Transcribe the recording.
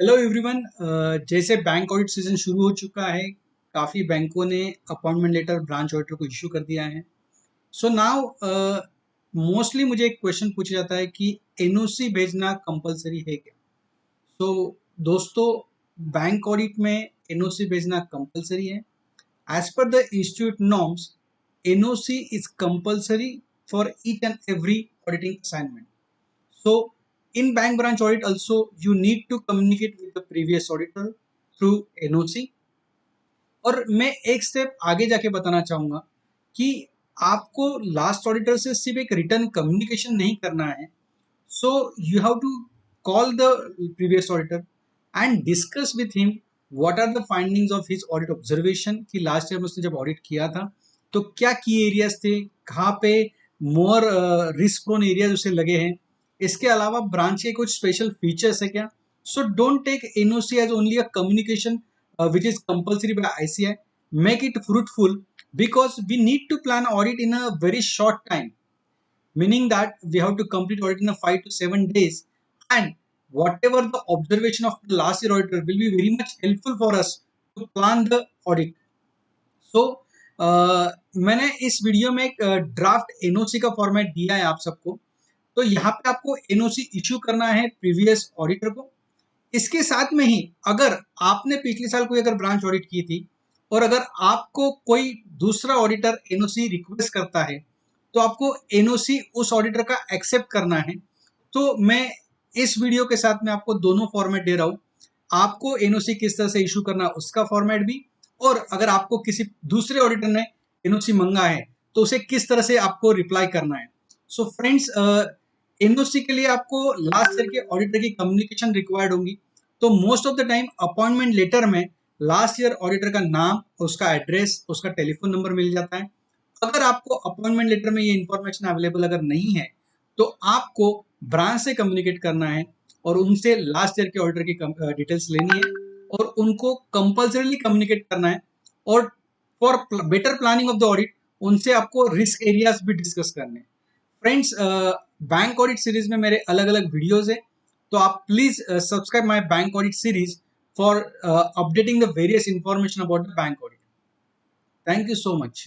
Hello everyone. जैसे bank audit season शुरू हो चुका है, काफ़ी बैंकों ने अपॉइंटमेंट लेटर ब्रांच ऑडिटर को इश्यू कर दिया है। सो नाउ मोस्टली मुझे एक क्वेश्चन पूछा जाता है कि एनओसी भेजना कंपलसरी है क्या? सो दोस्तों, बैंक ऑडिट में एनओसी भेजना कंपलसरी है। As per the institute norms, NOC is compulsory for each and every auditing assignment. So in bank branch audit also you need to communicate with the previous auditor through NOC. और मैं एक step आगे जाके बताना चाहूंगा कि आपको last auditor से सिर्फ एक रिटर्न कम्युनिकेशन नहीं करना है. So you have to call the previous auditor and discuss with him what are the findings of his audit observation कि लास्ट टाइम उसने जब ऑडिट किया था तो क्या की एरियाज थे, कहाँ पे मोर रिस्क प्रोन एरियाज उसे लगे हैं. इसके अलावा ब्रांच के कुछ स्पेशल फीचर्स है क्या. So don't take NOC as only a communication which is compulsory by ICI. Make it fruitful because we need to plan audit in a very short time, meaning that we have to complete audit in a 5 to 7 days, and whatever the observation of the last year auditor will be very much helpful for us to plan the audit. So मैंने इस video में एक draft NOC का format दिया है आप सबको. तो यहाँ पे आपको एनओसी इश्यू करना है प्रीवियस ऑडिटर को. इसके साथ में ही अगर आपने पिछले साल कोई अगर ब्रांच ऑडिट की थी और अगर आपको कोई दूसरा ऑडिटर एनओसी रिक्वेस्ट करता है तो आपको एनओसी उस ऑडिटर का एक्सेप्ट करना है. तो मैं इस वीडियो के साथ में आपको दोनों फॉर्मेट दे रहा हूं. आपको एनओसी किस तरह से इशू करना है उसका फॉर्मेट भी, और अगर आपको किसी दूसरे ऑडिटर ने एनओसी मंगा है तो उसे किस तरह से आपको रिप्लाई करना है. सो फ्रेंड्स, एनओसी के लिए आपको लास्ट ईयर के ऑडिटर की कम्युनिकेशन रिक्वायर्ड होगी. तो most of the time appointment letter में लास्ट ईयर ऑडिटर का नाम, उसका एड्रेस, उसका टेलीफोन नंबर मिल जाता है. अगर आपको अपॉइंटमेंट लेटर में ये इंफॉर्मेशन अवेलेबल अगर नहीं है तो आपको ब्रांच से कम्युनिकेट करना है और उनसे लास्ट ईयर के ऑडिटर की डिटेल्स लेनी है और उनको कंपल्सरीली कम्युनिकेट करना है. और for better planning of the audit उनसे आपको रिस्क एरियाज भी डिस्कस करने हैं. फ्रेंड्स, बैंक ऑडिट सीरीज में मेरे अलग अलग वीडियोज है, तो आप please subscribe my bank audit series for updating the various information about the bank audit. Thank you so much.